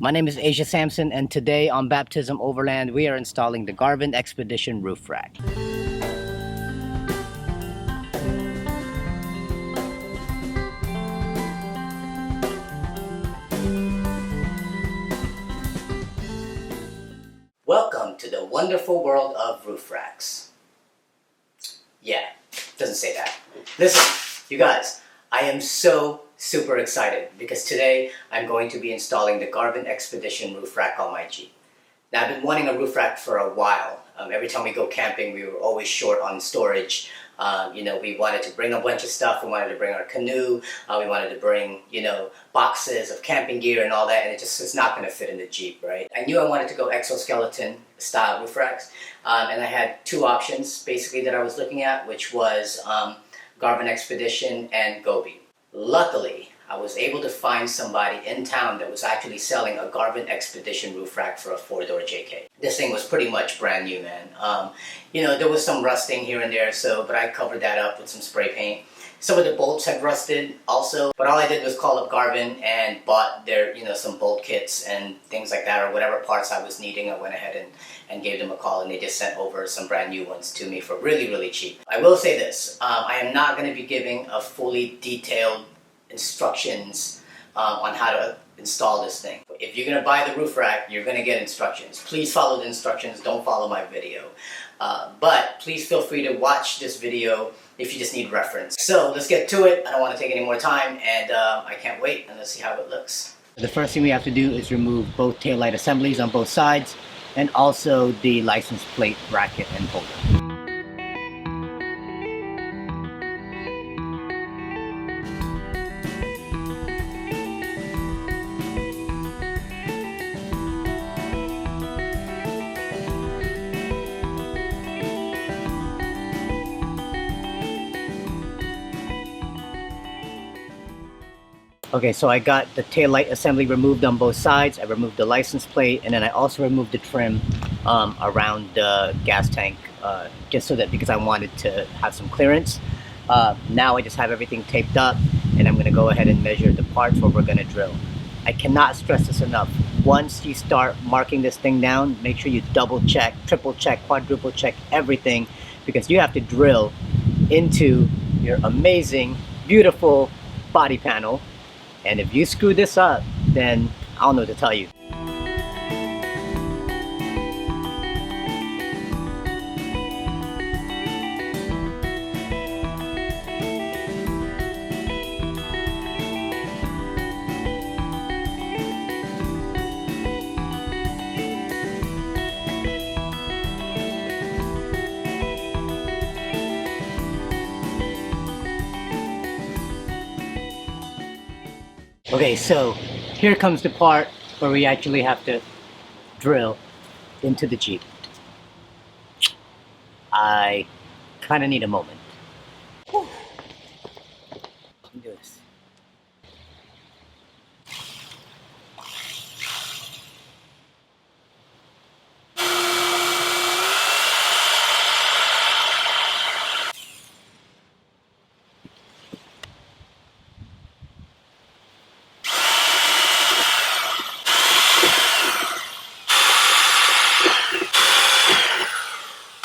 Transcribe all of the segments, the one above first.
My name is Asia Sampson, and today on Baptism Overland, we are installing the Garvin Expedition roof rack. Welcome to the wonderful world of roof racks. Yeah, doesn't say that. Listen, you guys, I am so super excited because today I'm going to be installing the Garvin Expedition roof rack on my Jeep. Now, I've been wanting a roof rack for a while. Every time we go camping, we were always short on storage. We wanted to bring a bunch of stuff. We wanted to bring our canoe. We wanted to bring, boxes of camping gear and all that, and it's not going to fit in the Jeep, right? I knew I wanted to go exoskeleton style roof racks, and I had two options basically that I was looking at, which was Garvin Expedition and Gobi. Luckily, I was able to find somebody in town that was actually selling a Garvin Expedition roof rack for a 4-door JK. This thing was pretty much brand new, man. There was some rusting here and there, but I covered that up with some spray paint. Some of the bolts had rusted also, but all I did was call up Garvin and bought their, some bolt kits and things like that, or whatever parts I was needing. I went ahead and gave them a call, and they just sent over some brand new ones to me for really, really cheap. I will say this, I am not going to be giving a fully detailed instructions on how to install this thing. If you're going to buy the roof rack, you're going to get instructions. Please follow the instructions, don't follow my video. But please feel free to watch this video if you just need reference. So let's get to it. I don't want to take any more time, and I can't wait, and let's see how it looks. The first thing we have to do is remove both taillight assemblies on both sides, and also the license plate bracket and holder. Okay, so I got the taillight assembly removed on both sides. I removed the license plate, and then I also removed the trim around the gas tank, just so that, because I wanted to have some clearance. Now I just have everything taped up, and I'm going to go ahead and measure the parts where we're going to drill. I cannot stress this enough. Once you start marking this thing down, make sure you double check, triple check, quadruple check everything, because you have to drill into your amazing, beautiful body panel. And if you screw this up, then I don't know what to tell you. Okay, so here comes the part where we actually have to drill into the Jeep. I kind of need a moment. Whew. Let me do this.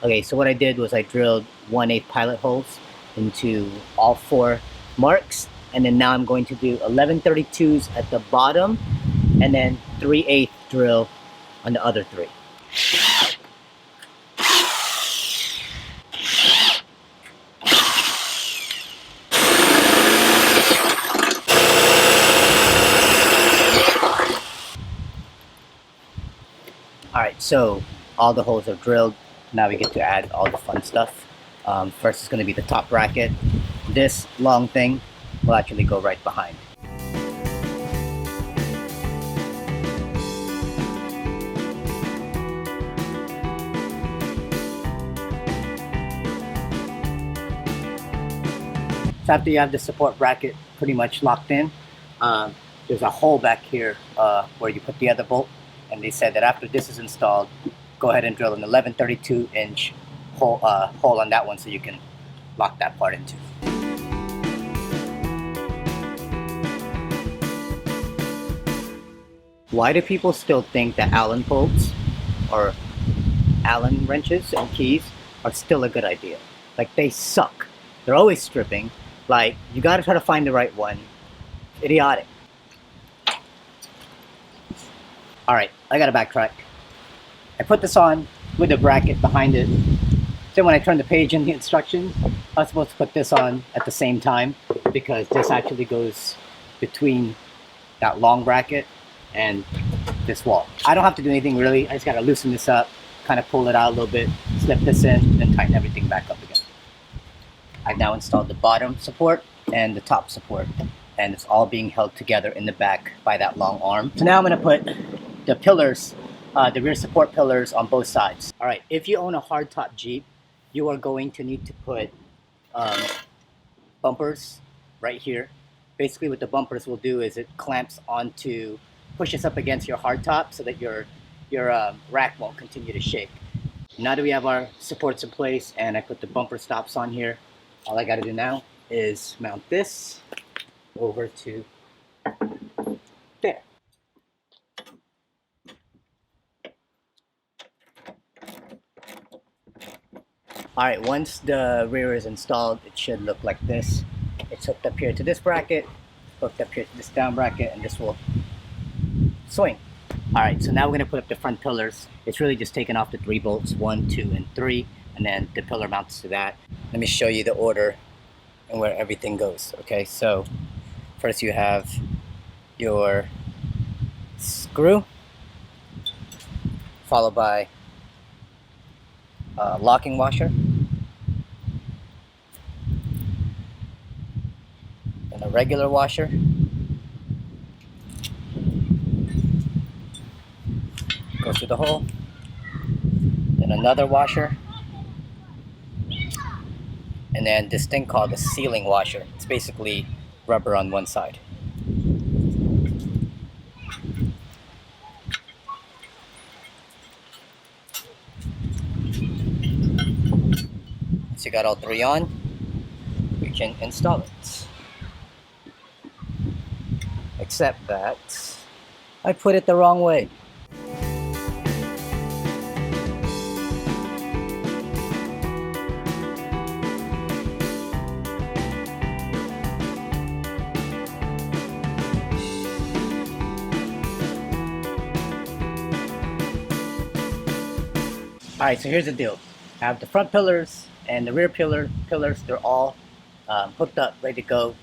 Okay, so what I did was I drilled 1/8 pilot holes into all 4 marks, and then now I'm going to do 11/32s at the bottom, and then 3/8 drill on the other 3. Alright, so all the holes are drilled. Now we get to add all the fun stuff. First is going to be the top bracket. This long thing will actually go right behind. So after you have the support bracket pretty much locked in, there's a hole back here where you put the other bolt, and they said that after this is installed, go ahead and drill an 11/32" hole on that one so you can lock that part into. Why do people still think that Allen bolts or Allen wrenches and keys are still a good idea? Like, they suck. They're always stripping. Like, you gotta try to find the right one. Idiotic. Alright, I gotta backtrack. I put this on with a bracket behind it. Then when I turn the page in the instructions, I was supposed to put this on at the same time because this actually goes between that long bracket and this wall. I don't have to do anything really. I just gotta loosen this up, kind of pull it out a little bit, slip this in, then tighten everything back up again. I've now installed the bottom support and the top support, and it's all being held together in the back by that long arm. So now I'm gonna put the pillars, the rear support pillars on both sides. All right, if you own a hardtop Jeep, you are going to need to put bumpers right here. Basically what the bumpers will do is it clamps onto, pushes up against your hardtop so that your rack won't continue to shake. Now that we have our supports in place and I put the bumper stops on here, all I gotta do now is mount this over to there. Alright, once the rear is installed, it should look like this. It's hooked up here to this bracket, hooked up here to this down bracket, and this will swing. Alright, so now we're going to put up the front pillars. It's really just taking off the 3 bolts, 1, 2, and 3, and then the pillar mounts to that. Let me show you the order and where everything goes. Okay, so first you have your screw, followed by a locking washer, and a regular washer, goes through the hole, then another washer, and then this thing called a sealing washer. It's basically rubber on one side. Once you got all 3 on, you can install it. Except that I put it the wrong way. Alright, so here's the deal. I have the front pillars and the rear pillars. They're all hooked up, ready to go.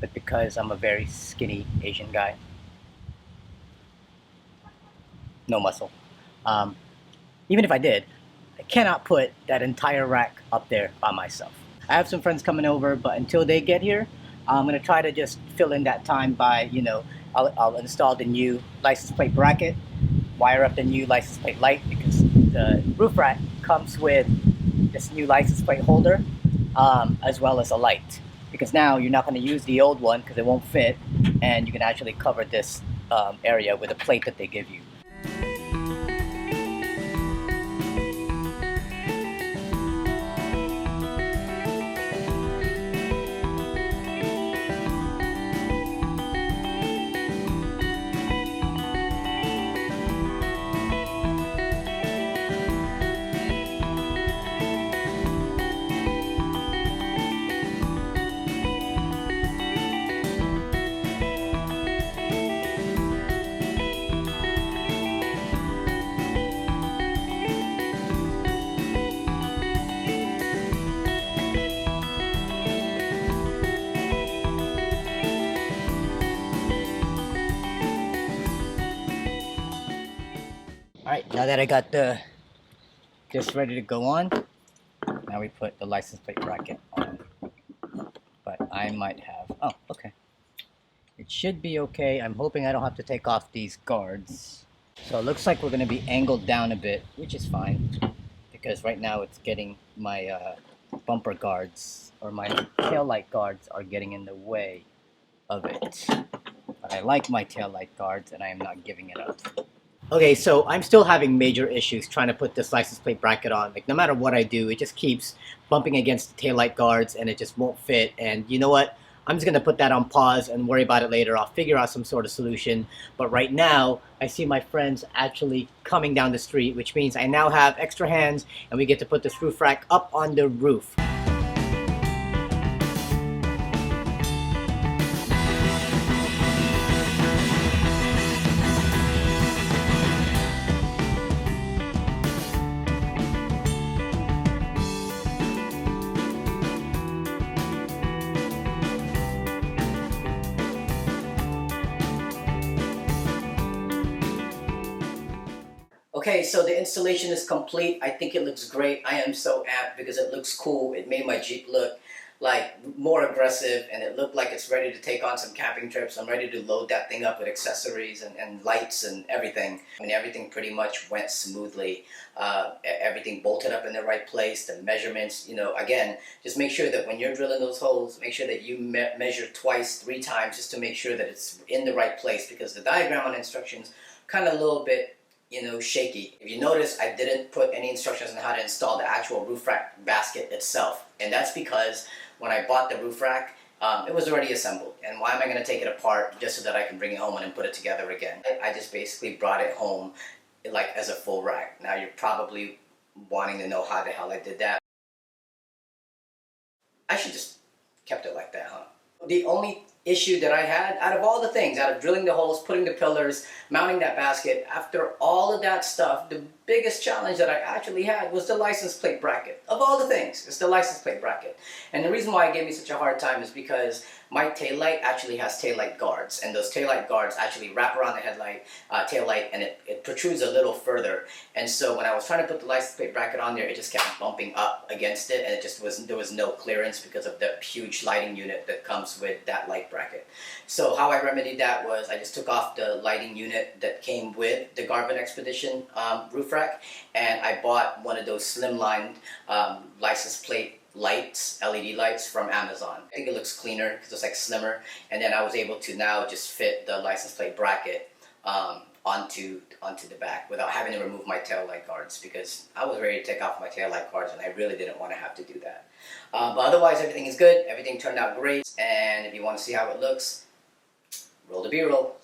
But because I'm a very skinny Asian guy, no muscle, even if I did, I cannot put that entire rack up there by myself. I have some friends coming over, but until they get here, I'm going to try to just fill in that time by, you know, I'll install the new license plate bracket, wire up the new license plate light, because the roof rack comes with this new license plate holder, as well as a light. Because now you're not going to use the old one because it won't fit, and you can actually cover this area with a plate that they give you. Alright, now that I got this ready to go on, now we put the license plate bracket on. But I might have, oh, okay. It should be okay. I'm hoping I don't have to take off these guards. So it looks like we're going to be angled down a bit, which is fine. Because right now it's getting my bumper guards, or my tail light guards are getting in the way of it. But I like my tail light guards and I am not giving it up. Okay, so I'm still having major issues trying to put this license plate bracket on. Like, no matter what I do, it just keeps bumping against the taillight guards and it just won't fit. And you know what? I'm just gonna put that on pause and worry about it later. I'll figure out some sort of solution. But right now, I see my friends actually coming down the street, which means I now have extra hands and we get to put this roof rack up on the roof. Okay, so the installation is complete. I think it looks great. I am so amped because it looks cool. It made my Jeep look like more aggressive, and it looked like it's ready to take on some camping trips. I'm ready to load that thing up with accessories and lights and everything. I mean, everything pretty much went smoothly. Everything bolted up in the right place. The measurements, again, just make sure that when you're drilling those holes, make sure that you measure twice, 3 times, just to make sure that it's in the right place, because the diagram on instructions kind of a little bit shaky. If you notice, I didn't put any instructions on how to install the actual roof rack basket itself. And that's because when I bought the roof rack, it was already assembled. And why am I going to take it apart just so that I can bring it home and put it together again? I just basically brought it home like as a full rack. Now you're probably wanting to know how the hell I did that. I should just kept it like that, huh? The only issue that I had, out of all the things, out of drilling the holes, putting the pillars, mounting that basket, after all of that stuff, the biggest challenge that I actually had was the license plate bracket. Of all the things, it's the license plate bracket. And the reason why it gave me such a hard time is because my taillight actually has taillight guards, and those taillight guards actually wrap around the headlight, taillight, and it protrudes a little further. And so when I was trying to put the license plate bracket on there, it just kept bumping up against it, and there was no clearance because of the huge lighting unit that comes with that light bracket. So how I remedied that was I just took off the lighting unit that came with the Garvin Expedition roof rack, and I bought one of those slimline license plate lights, LED lights from Amazon. I think it looks cleaner because it's like slimmer, and then I was able to now just fit the license plate bracket onto the back without having to remove my tail light guards, because I was ready to take off my tail light guards and I really didn't want to have to do that. But otherwise, everything is good. Everything turned out great, and if you want to see how it looks, roll the B-roll.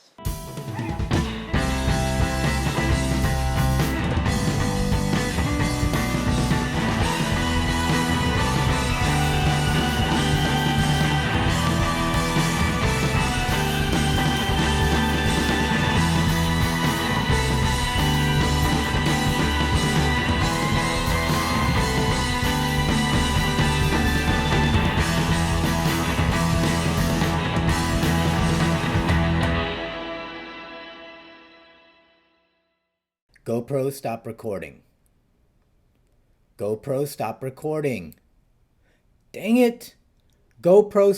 GoPro, stop recording. GoPro, stop recording. Dang it. GoPro.